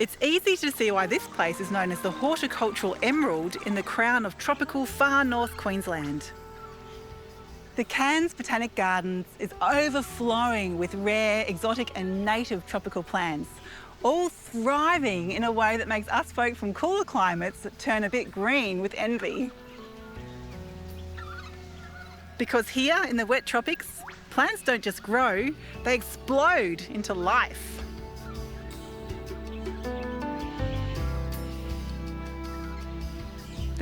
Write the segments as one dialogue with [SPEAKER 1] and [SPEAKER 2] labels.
[SPEAKER 1] It's easy to see why this place is known as the horticultural emerald in the crown of tropical far north Queensland. The Cairns Botanic Gardens is overflowing with rare, exotic and native tropical plants, all thriving in a way that makes us folk from cooler climates turn a bit green with envy. Because here in the wet tropics, plants don't just grow, they explode into life.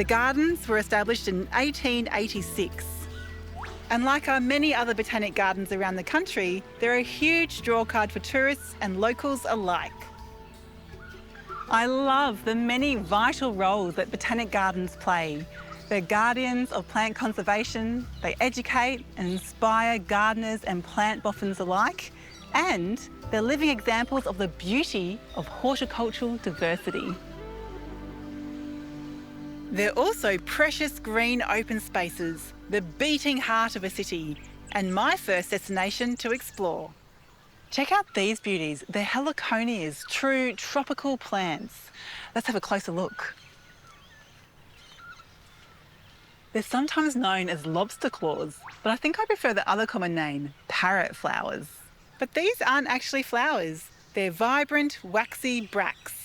[SPEAKER 1] The gardens were established in 1886. And like our many other botanic gardens around the country, they're a huge drawcard for tourists and locals alike. I love the many vital roles that botanic gardens play. They're guardians of plant conservation, they educate and inspire gardeners and plant boffins alike, and they're living examples of the beauty of horticultural diversity. They're also precious green open spaces, the beating heart of a city, and my first destination to explore. Check out these beauties. They're Heliconias, true tropical plants. Let's have a closer look. They're sometimes known as lobster claws, but I think I prefer the other common name, parrot flowers. But these aren't actually flowers. They're vibrant, waxy bracts.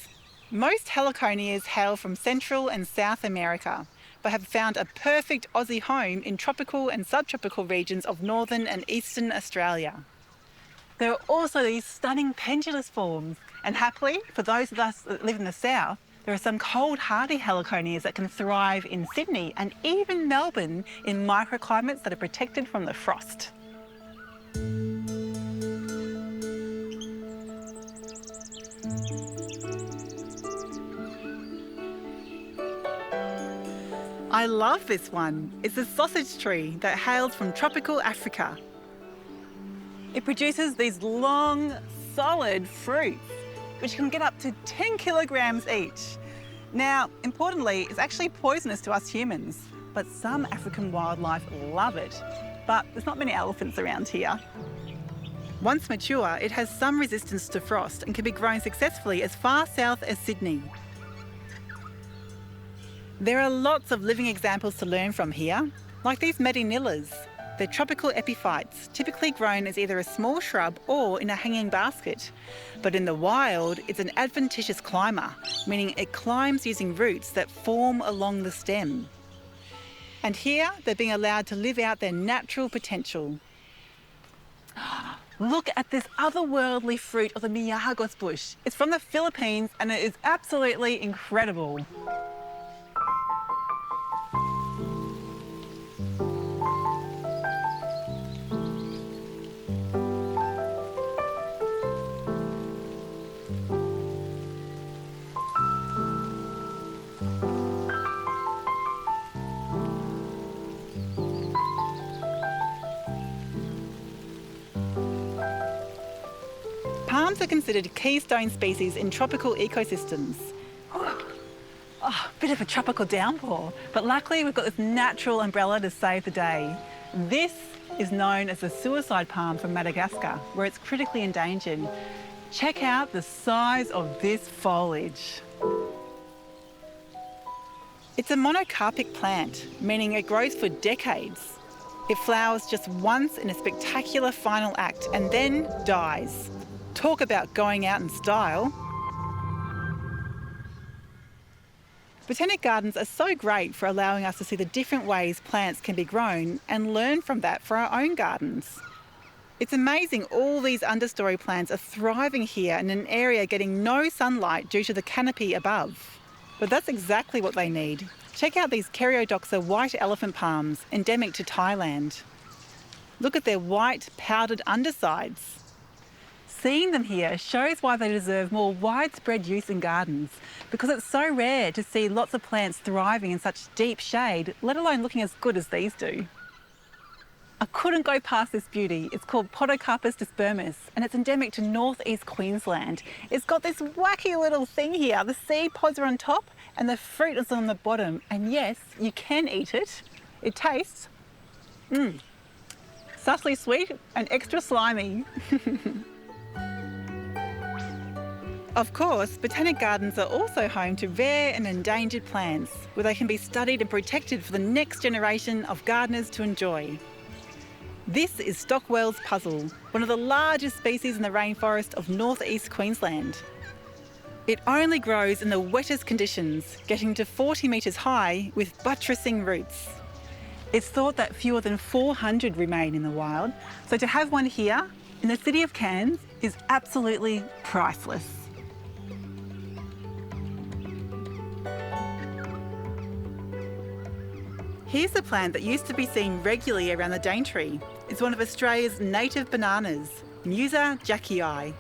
[SPEAKER 1] Most Heliconias hail from Central and South America, but have found a perfect Aussie home in tropical and subtropical regions of northern and eastern Australia. There are also these stunning pendulous forms, and happily, for those of us that live in the south, there are some cold hardy Heliconias that can thrive in Sydney and even Melbourne in microclimates that are protected from the frost. I love this one. It's a sausage tree that hails from tropical Africa. It produces these long, solid fruits, which can get up to 10 kilograms each. Now, importantly, it's actually poisonous to us humans, but some African wildlife love it. But there's not many elephants around here. Once mature, it has some resistance to frost and can be grown successfully as far south as Sydney. There are lots of living examples to learn from here, like these Medinillas. They're tropical epiphytes, typically grown as either a small shrub or in a hanging basket. But in the wild, it's an adventitious climber, meaning it climbs using roots that form along the stem. And here, they're being allowed to live out their natural potential. Look at this otherworldly fruit of the Miagos Bush. It's from the Philippines and it is absolutely incredible. Palms are considered keystone species in tropical ecosystems. Bit of a tropical downpour, but luckily we've got this natural umbrella to save the day. This is known as the suicide palm from Madagascar, where it's critically endangered. Check out the size of this foliage. It's a monocarpic plant, meaning it grows for decades. It flowers just once in a spectacular final act and then dies. Talk about going out in style. Botanic gardens are so great for allowing us to see the different ways plants can be grown and learn from that for our own gardens. It's amazing all these understory plants are thriving here in an area getting no sunlight due to the canopy above. But that's exactly what they need. Check out these Kerriodoxa white elephant palms, endemic to Thailand. Look at their white, powdered undersides. Seeing them here shows why they deserve more widespread use in gardens, because it's so rare to see lots of plants thriving in such deep shade, let alone looking as good as these do. I couldn't go past this beauty. It's called Podocarpus dispermus and it's endemic to northeast Queensland. It's got this wacky little thing here. The seed pods are on top and the fruit is on the bottom. And yes, you can eat it. It tastes subtly sweet and extra slimy. Of course, botanic gardens are also home to rare and endangered plants, where they can be studied and protected for the next generation of gardeners to enjoy. This is Stockwell's puzzle, one of the largest species in the rainforest of northeast Queensland. It only grows in the wettest conditions, getting to 40 metres high with buttressing roots. It's thought that fewer than 400 remain in the wild, so to have one here in the city of Cairns is absolutely priceless. Here's a plant that used to be seen regularly around the Daintree. It's one of Australia's native bananas, Musa jackeyi.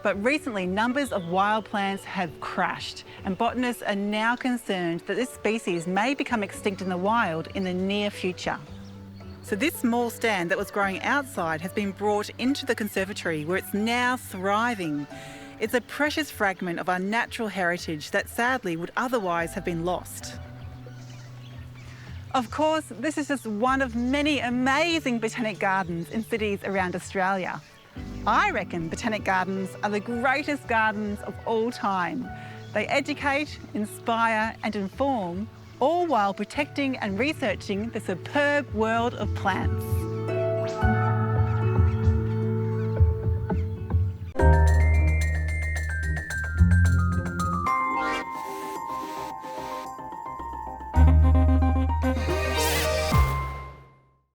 [SPEAKER 1] But recently, numbers of wild plants have crashed, and botanists are now concerned that this species may become extinct in the wild in the near future. So this small stand that was growing outside has been brought into the conservatory, where it's now thriving. It's a precious fragment of our natural heritage that sadly would otherwise have been lost. Of course, this is just one of many amazing botanic gardens in cities around Australia. I reckon botanic gardens are the greatest gardens of all time. They educate, inspire and inform, all while protecting and researching the superb world of plants.